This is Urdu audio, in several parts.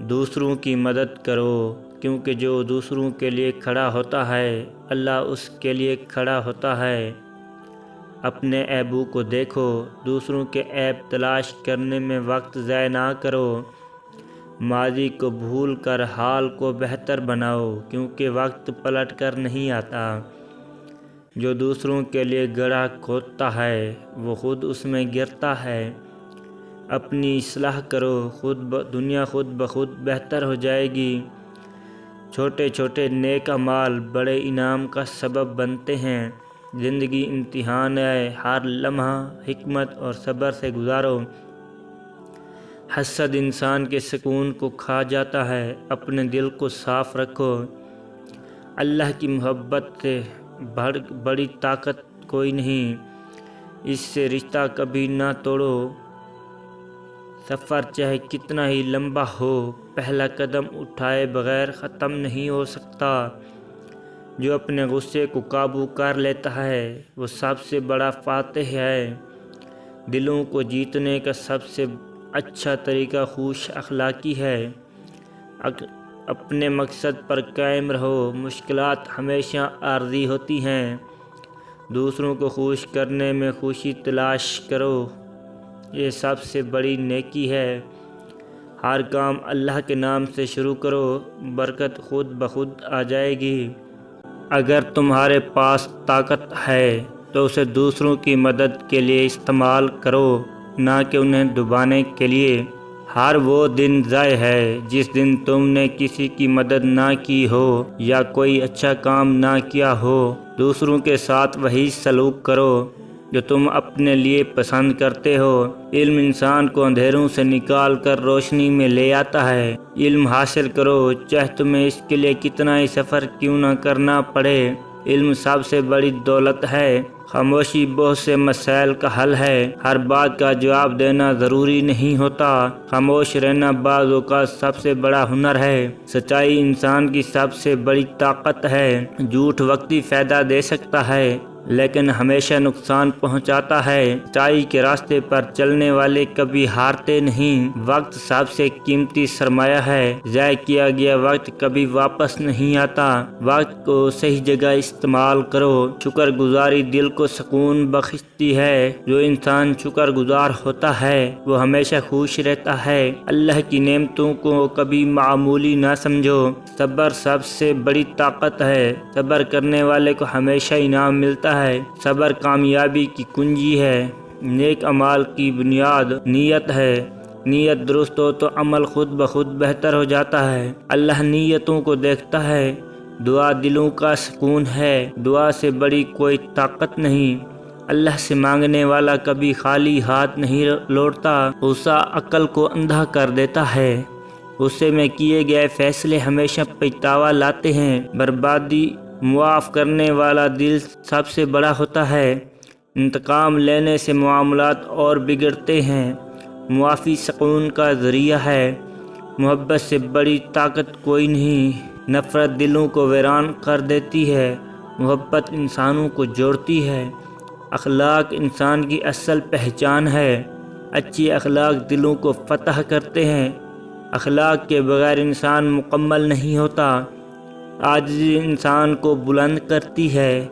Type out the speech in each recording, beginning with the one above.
دوسروں کی مدد کرو، کیونکہ جو دوسروں کے لیے کھڑا ہوتا ہے اللہ اس کے لیے کھڑا ہوتا ہے۔ اپنے عیبوں کو دیکھو، دوسروں کے عیب تلاش کرنے میں وقت ضائع نہ کرو۔ ماضی کو بھول کر حال کو بہتر بناؤ، کیونکہ وقت پلٹ کر نہیں آتا۔ جو دوسروں کے لیے گڑھا کھودتا ہے وہ خود اس میں گرتا ہے۔ اپنی اصلاح کرو، دنیا خود بخود بہتر ہو جائے گی۔ چھوٹے چھوٹے نیک اعمال بڑے انعام کا سبب بنتے ہیں۔ زندگی امتحان ہے، ہر لمحہ حکمت اور صبر سے گزارو۔ حسد انسان کے سکون کو کھا جاتا ہے، اپنے دل کو صاف رکھو۔ اللہ کی محبت سے بڑی طاقت کوئی نہیں، اس سے رشتہ کبھی نہ توڑو۔ سفر چاہے کتنا ہی لمبا ہو، پہلا قدم اٹھائے بغیر ختم نہیں ہو سکتا۔ جو اپنے غصے کو قابو کر لیتا ہے وہ سب سے بڑا فاتح ہے۔ دلوں کو جیتنے کا سب سے اچھا طریقہ خوش اخلاقی ہے۔ اپنے مقصد پر قائم رہو، مشکلات ہمیشہ عارضی ہوتی ہیں۔ دوسروں کو خوش کرنے میں خوشی تلاش کرو، یہ سب سے بڑی نیکی ہے۔ ہر کام اللہ کے نام سے شروع کرو، برکت خود بخود آ جائے گی۔ اگر تمہارے پاس طاقت ہے تو اسے دوسروں کی مدد کے لیے استعمال کرو، نہ کہ انہیں دبانے کے لیے۔ ہر وہ دن ضائع ہے جس دن تم نے کسی کی مدد نہ کی ہو یا کوئی اچھا کام نہ کیا ہو۔ دوسروں کے ساتھ وہی سلوک کرو جو تم اپنے لیے پسند کرتے ہو۔ علم انسان کو اندھیروں سے نکال کر روشنی میں لے آتا ہے۔ علم حاصل کرو، چاہے تمہیں اس کے لیے کتنا ہی سفر کیوں نہ کرنا پڑے۔ علم سب سے بڑی دولت ہے۔ خاموشی بہت سے مسائل کا حل ہے۔ ہر بات کا جواب دینا ضروری نہیں ہوتا۔ خاموش رہنا بعض اوقات سب سے بڑا ہنر ہے۔ سچائی انسان کی سب سے بڑی طاقت ہے۔ جھوٹ وقتی فائدہ دے سکتا ہے لیکن ہمیشہ نقصان پہنچاتا ہے۔ سچائی کے راستے پر چلنے والے کبھی ہارتے نہیں۔ وقت سب سے قیمتی سرمایہ ہے۔ ضائع کیا گیا وقت کبھی واپس نہیں آتا۔ وقت کو صحیح جگہ استعمال کرو۔ شکر گزاری دل کو سکون بخشتی ہے۔ جو انسان شکر گزار ہوتا ہے وہ ہمیشہ خوش رہتا ہے۔ اللہ کی نعمتوں کو کبھی معمولی نہ سمجھو۔ صبر سب سے بڑی طاقت ہے۔ صبر کرنے والے کو ہمیشہ انعام ملتا ہے۔ صبر کامیابی کی کنجی ہے۔ نیک اعمال کی بنیاد نیت ہے۔ نیت درست ہو تو عمل خود بخود بہتر ہو جاتا ہے۔ اللہ نیتوں کو دیکھتا ہے۔ دعا دلوں کا سکون ہے۔ دعا سے بڑی کوئی طاقت نہیں۔ اللہ سے مانگنے والا کبھی خالی ہاتھ نہیں لوٹتا۔ غصہ عقل کو اندھا کر دیتا ہے۔ غصے میں کیے گئے فیصلے ہمیشہ پچھتاوا لاتے ہیں۔ بربادی معاف کرنے والا دل سب سے بڑا ہوتا ہے۔ انتقام لینے سے معاملات اور بگڑتے ہیں۔ معافی سکون کا ذریعہ ہے۔ محبت سے بڑی طاقت کوئی نہیں۔ نفرت دلوں کو ویران کر دیتی ہے۔ محبت انسانوں کو جوڑتی ہے۔ اخلاق انسان کی اصل پہچان ہے۔ اچھی اخلاق دلوں کو فتح کرتے ہیں۔ اخلاق کے بغیر انسان مکمل نہیں ہوتا۔ عاجزی انسان کو بلند کرتی ہے۔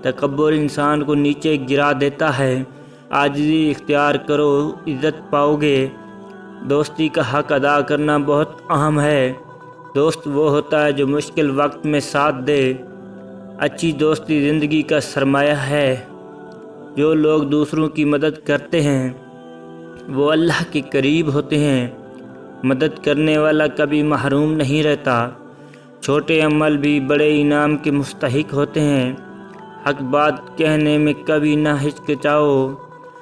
تکبر انسان کو نیچے گرا دیتا ہے۔ عاجزی اختیار کرو، عزت پاؤ گے۔ دوستی کا حق ادا کرنا بہت اہم ہے۔ دوست وہ ہوتا ہے جو مشکل وقت میں ساتھ دے۔ اچھی دوستی زندگی کا سرمایہ ہے۔ جو لوگ دوسروں کی مدد کرتے ہیں وہ اللہ کے قریب ہوتے ہیں۔ مدد کرنے والا کبھی محروم نہیں رہتا۔ چھوٹے عمل بھی بڑے انعام کے مستحق ہوتے ہیں۔ حق بات کہنے میں کبھی نہ ہچکچاؤ۔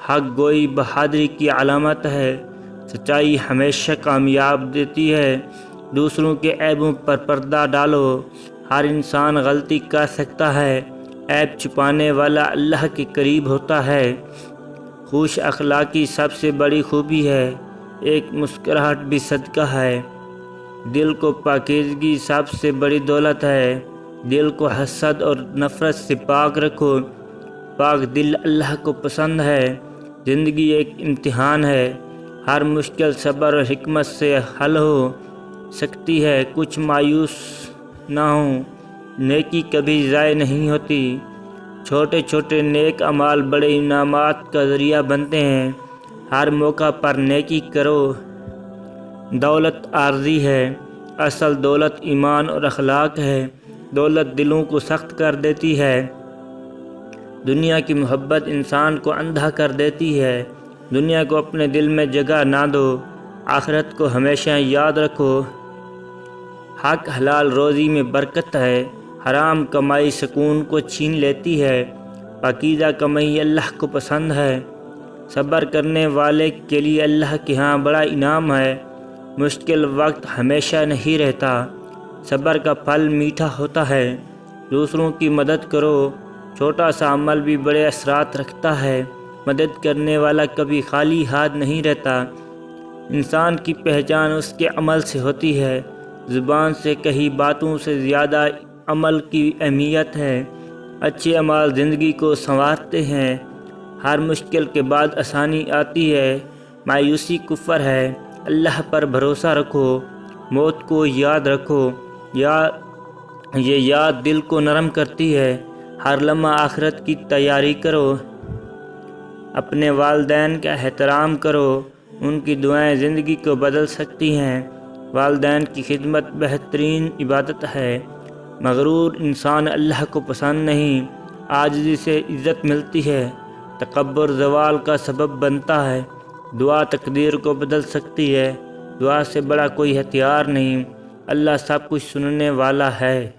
حق گوئی بہادری کی علامت ہے۔ سچائی ہمیشہ کامیاب دیتی ہے۔ دوسروں کے عیبوں پر پردہ ڈالو۔ ہر انسان غلطی کر سکتا ہے۔ عیب چھپانے والا اللہ کے قریب ہوتا ہے۔ خوش اخلاقی سب سے بڑی خوبی ہے۔ ایک مسکراہٹ بھی صدقہ ہے۔ دل کو پاکیزگی سب سے بڑی دولت ہے۔ دل کو حسد اور نفرت سے پاک رکھو۔ پاک دل اللہ کو پسند ہے۔ زندگی ایک امتحان ہے۔ ہر مشکل صبر اور حکمت سے حل ہو۔ سکتی ہے، کچھ مایوس نہ ہوں، نیکی کبھی ضائع نہیں ہوتی۔ چھوٹے چھوٹے نیک اعمال بڑے انعامات کا ذریعہ بنتے ہیں۔ ہر موقع پر نیکی کرو۔ دولت عارضی ہے، اصل دولت ایمان اور اخلاق ہے۔ دولت دلوں کو سخت کر دیتی ہے۔ دنیا کی محبت انسان کو اندھا کر دیتی ہے۔ دنیا کو اپنے دل میں جگہ نہ دو، آخرت کو ہمیشہ یاد رکھو۔ حق حلال روزی میں برکت ہے، حرام کمائی سکون کو چھین لیتی ہے۔ پاکیزہ کمائی اللہ کو پسند ہے۔ صبر کرنے والے کے لیے اللہ کے ہاں بڑا انعام ہے۔ مشکل وقت ہمیشہ نہیں رہتا، صبر کا پھل میٹھا ہوتا ہے۔ دوسروں کی مدد کرو، چھوٹا سا عمل بھی بڑے اثرات رکھتا ہے۔ مدد کرنے والا کبھی خالی ہاتھ نہیں رہتا۔ انسان کی پہچان اس کے عمل سے ہوتی ہے۔ زبان سے کہی باتوں سے زیادہ عمل کی اہمیت ہے۔ اچھے اعمال زندگی کو سنوارتے ہیں۔ ہر مشکل کے بعد آسانی آتی ہے۔ مایوسی کفر ہے۔ اللہ پر بھروسہ رکھو، موت کو یاد رکھو، یہ یاد دل کو نرم کرتی ہے۔ ہر لمحہ آخرت کی تیاری کرو۔ اپنے والدین کا احترام کرو، ان کی دعائیں زندگی کو بدل سکتی ہیں۔ والدین کی خدمت بہترین عبادت ہے۔ مغرور انسان اللہ کو پسند نہیں۔ عاجزی سے عزت ملتی ہے، تکبر زوال کا سبب بنتا ہے۔ دعا تقدیر کو بدل سکتی ہے۔ دعا سے بڑا کوئی ہتھیار نہیں۔ اللہ سب کچھ سننے والا ہے۔